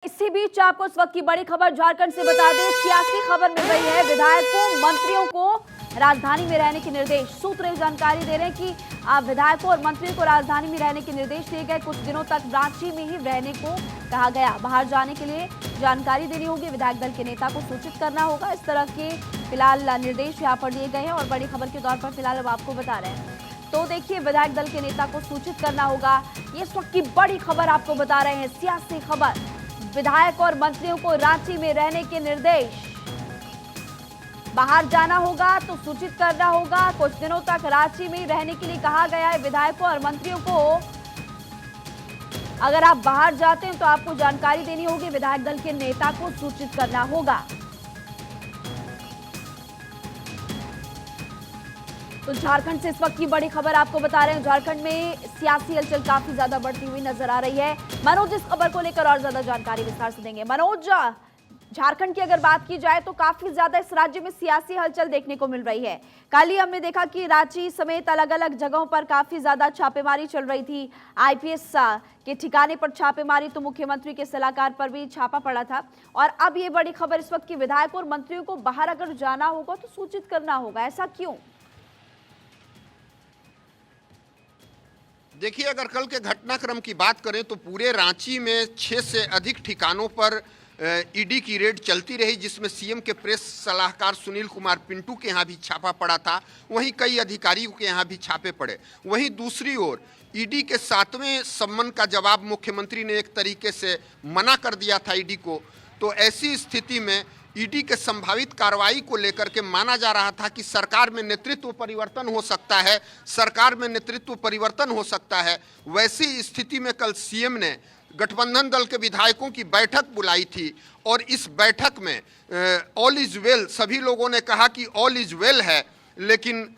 इसी बीच आपको इस वक्त की बड़ी खबर झारखंड से बता दें, सियासी खबर मिल रही है। विधायकों मंत्रियों को राजधानी में रहने के निर्देश। सूत्र ये जानकारी दे रहे हैं कि विधायकों और मंत्रियों को राजधानी में रहने के निर्देश दिए गए। कुछ दिनों तक रांची में ही रहने को कहा गया। बाहर जाने के लिए जानकारी देनी होगी, विधायक दल के नेता को सूचित करना होगा। इस तरह के फिलहाल निर्देश यहाँ पर दिए गए हैं और बड़ी खबर के तौर पर फिलहाल अब आपको बता रहे हैं। तो देखिए, विधायक दल के नेता को सूचित करना होगा। ये इस वक्त की बड़ी खबर आपको बता रहे हैं, सियासी खबर। विधायक और मंत्रियों को रांची में रहने के निर्देश। बाहर जाना होगा तो सूचित करना होगा। कुछ दिनों तक रांची में रहने के लिए कहा गया है विधायकों और मंत्रियों को। अगर आप बाहर जाते हैं तो आपको जानकारी देनी होगी, विधायक दल के नेता को सूचित करना होगा। तो झारखंड से इस वक्त की बड़ी खबर आपको बता रहे हैं। झारखंड में सियासी हलचल काफी ज्यादा बढ़ती हुई नजर आ रही है। मनोज इस खबर को लेकर और ज्यादा जानकारी विस्तार से देंगे। मनोज, झारखंड की अगर बात की जाए तो काफी ज्यादा इस राज्य में सियासी हलचल देखने को मिल रही है। कल ही हमने देखा कि रांची समेत अलग अलग जगहों पर काफी ज्यादा छापेमारी चल रही थी। आईपीएस के ठिकाने पर छापेमारी, तो मुख्यमंत्री के सलाहकार पर भी छापा पड़ा था। और अब ये बड़ी खबर इस वक्त की विधायकों और मंत्रियों को बाहर अगर जाना होगा तो सूचित करना होगा। ऐसा क्यों? देखिए, अगर कल के घटनाक्रम की बात करें तो पूरे रांची में 6 से अधिक ठिकानों पर ईडी की रेड चलती रही, जिसमें सीएम के प्रेस सलाहकार सुनील कुमार पिंटू के यहाँ भी छापा पड़ा था। वहीं कई अधिकारियों के यहाँ भी छापे पड़े। वहीं दूसरी ओर ईडी के 7वें सम्मन का जवाब मुख्यमंत्री ने एक तरीके से मना कर दिया था ईडी को। तो ऐसी स्थिति में ईडी के संभावित कार्रवाई को लेकर के माना जा रहा था कि सरकार में नेतृत्व परिवर्तन हो सकता है, सरकार में नेतृत्व परिवर्तन हो सकता है। वैसी स्थिति में कल सीएम ने गठबंधन दल के विधायकों की बैठक बुलाई थी और इस बैठक में ऑल इज वेल, सभी लोगों ने कहा कि ऑल इज वेल है, लेकिन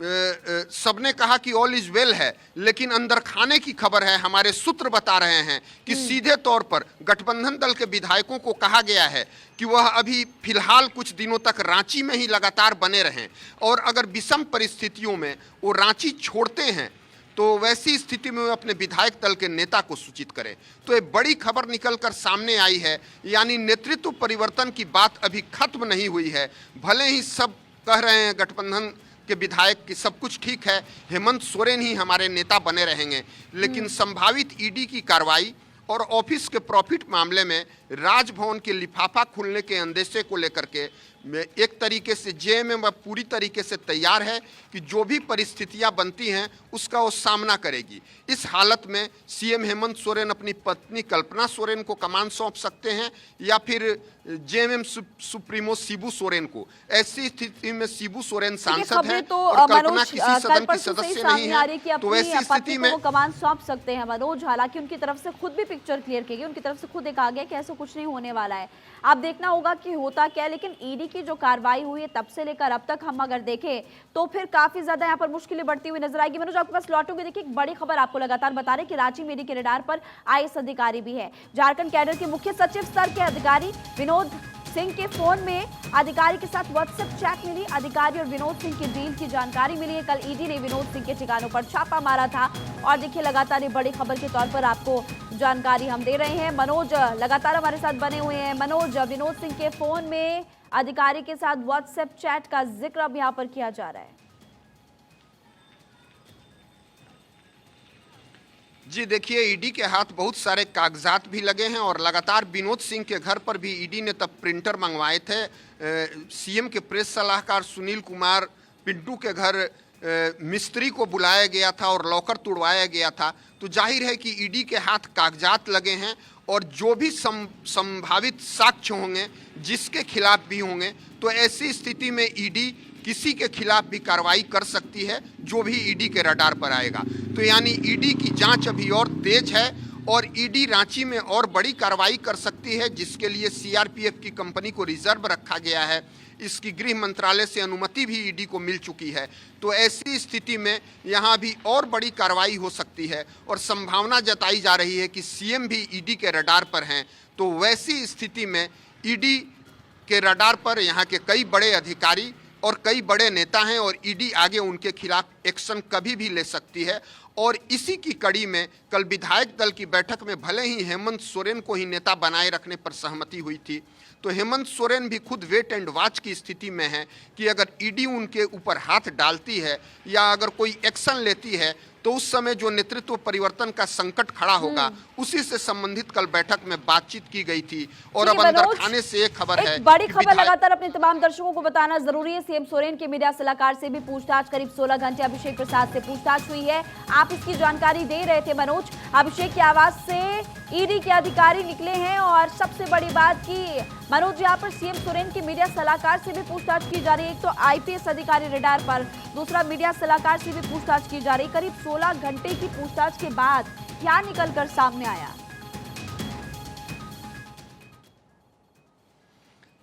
सबने कहा कि ऑल इज वेल है, लेकिन अंदर खाने की खबर है। हमारे सूत्र बता रहे हैं कि सीधे तौर पर गठबंधन दल के विधायकों को कहा गया है कि वह अभी फिलहाल कुछ दिनों तक रांची में ही लगातार बने रहें और अगर विषम परिस्थितियों में वो रांची छोड़ते हैं तो वैसी स्थिति में वे अपने विधायक दल के नेता को सूचित करें। तो ये बड़ी खबर निकलकर सामने आई है, यानी नेतृत्व परिवर्तन की बात अभी खत्म नहीं हुई है। भले ही सब कह रहे हैं गठबंधन के विधायक कि सब कुछ ठीक है, हेमंत सोरेन ही हमारे नेता बने रहेंगे, लेकिन संभावित ईडी की कार्रवाई और ऑफिस के प्रॉफिट मामले में राजभवन के लिफाफा खुलने के अंदेशे को लेकर के एक तरीके से जेएमएम अब पूरी तरीके से तैयार है कि जो भी परिस्थितियां बनती हैं उसका वो सामना करेगी। इस हालत में सीएम हेमंत सोरेन अपनी पत्नी कल्पना सोरेन को कमान सौंप सकते हैं या फिर जेएमएम सुप्रीमो शिबू सोरेन को। ऐसी स्थिति में शिबू सोरेन सांसद हैं तो और कल्पना किसी सदन की सदस्य नहीं है, तो ऐसी स्थिति में कमान सौंप सकते हैं मनोज। हालांकि उनकी तरफ से खुद भी पिक्चर क्लियर की गई, उनकी तरफ से खुद एक आ गया कि ऐसा कुछ नहीं होने वाला है। अब देखना होगा कि होता क्या है। लेकिन ईडी की जो कार्रवाई हुई है तब से लेकर अब तक हम अगर देखें तो फिर काफी ज्यादा यहाँ पर मुश्किलें बढ़ती हुई नजर आएगी। मनोज, आपके पास लौटूंगी। देखिए, एक बड़ी खबर आपको लगातार बता रहे कि रांची में ईडी के रडार पर आईएएस अधिकारी भी है। झारखंड कैडर के मुख्य सचिव स्तर के अधिकारी विनोद सिंह के फोन में अधिकारी के साथ व्हाट्सएप चैट मिली। अधिकारी और विनोद सिंह की डील की जानकारी मिली है। कल ईडी ने विनोद सिंह के ठिकानों पर छापा मारा था और देखिए, लगातार ये बड़ी खबर के तौर पर आपको जानकारी हम दे रहे हैं। मनोज लगातार हमारे साथ बने हुए हैं। मनोज, विनोद सिंह के फोन में अधिकारी के साथ व्हाट्सएप चैट का जिक्र अब यहाँ पर किया जा रहा है। जी देखिए, ईडी के हाथ बहुत सारे कागजात भी लगे हैं और लगातार विनोद सिंह के घर पर भी ईडी ने तब प्रिंटर मंगवाए थे। सीएम के प्रेस सलाहकार सुनील कुमार पिंटू के घर मिस्त्री को बुलाया गया था और लॉकर तुड़वाया गया था। तो जाहिर है कि ईडी के हाथ कागजात लगे हैं और जो भी संभावित साक्ष्य होंगे, जिसके खिलाफ भी होंगे, तो ऐसी स्थिति में ईडी किसी के खिलाफ भी कार्रवाई कर सकती है जो भी ईडी के रडार पर आएगा। तो यानी ईडी की जांच अभी और तेज है और ईडी रांची में और बड़ी कार्रवाई कर सकती है, जिसके लिए सीआरपीएफ की कंपनी को रिजर्व रखा गया है। इसकी गृह मंत्रालय से अनुमति भी ईडी को मिल चुकी है। तो ऐसी स्थिति में यहाँ भी और बड़ी कार्रवाई हो सकती है और संभावना जताई जा रही है कि सीएम भी ईडी के रडार पर हैं। तो वैसी स्थिति में ईडी के रडार पर यहाँ के कई बड़े अधिकारी और कई बड़े नेता हैं और ईडी आगे उनके खिलाफ एक्शन कभी भी ले सकती है और इसी की कड़ी में कल विधायक दल की बैठक में भले ही हेमंत सोरेन को ही नेता बनाए रखने पर सहमति हुई थी, तो हेमंत सोरेन भी खुद वेट एंड वॉच की स्थिति में है कि अगर ईडी उनके ऊपर हाथ डालती है या अगर कोई एक्शन लेती है तो उस समय जो नेतृत्व परिवर्तन का संकट खड़ा होगा, उसी से संबंधित कल बैठक में बातचीत की गई थी। और अब अंदर खाने से एक खबर है, एक बड़ी खबर लगातार अपने तमाम दर्शकों को बताना जरूरी है। सीएम सोरेन के मीडिया सलाहकार से भी पूछताछ, करीब 16 घंटे अभिषेक प्रसाद से पूछताछ हुई है। आप इसकी जानकारी दे रहे थे मनोज। अभिषेक की आवाज से ईडी के अधिकारी निकले हैं और सबसे बड़ी बात की मनोज, यहाँ पर सीएम सोरेन के मीडिया सलाहकार से भी पूछताछ की जा रही है। एक तो आईपीएस अधिकारी रडार पर, दूसरा मीडिया सलाहकार से भी पूछताछ की जा रही है। करीब 16 घंटे की पूछताछ के बाद क्या निकलकर सामने आया?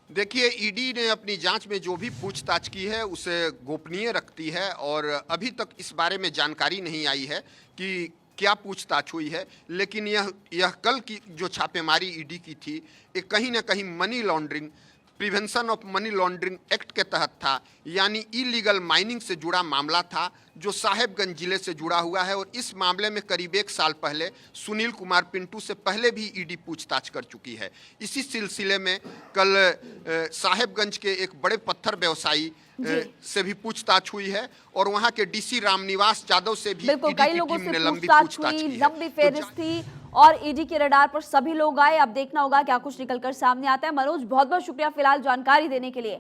देखिए, ईडी ने अपनी जांच में जो भी पूछताछ की है उसे गोपनीय रखती है और अभी तक इस बारे में जानकारी नहीं आई है कि क्या पूछताछ हुई है। लेकिन यह कल की जो छापेमारी ईडी की थी, ये कहीं ना कहीं money laundering, prevention of money laundering act के तहत था, यानी इलीगल माइनिंग से जुड़ा मामला था जो साहेबगंज जिले से जुड़ा हुआ है। और इस मामले में करीब 1 साल पहले सुनील कुमार पिंटू से पहले भी ईडी पूछताछ कर चुकी है। इसी सिलसिले में कल साहेबगंज के एक बड़े पत्थर व्यवसायी से भी पूछताछ हुई है और वहां के डीसी रामनिवास यादव से भी ईडी की टीम ने लंबी पूछताछ की है। लंबी फेहरिस्त थी और ईडी के रडार पर सभी लोग आए। अब देखना होगा क्या कुछ निकलकर सामने आता है। मनोज, बहुत बहुत शुक्रिया फिलहाल जानकारी देने के लिए।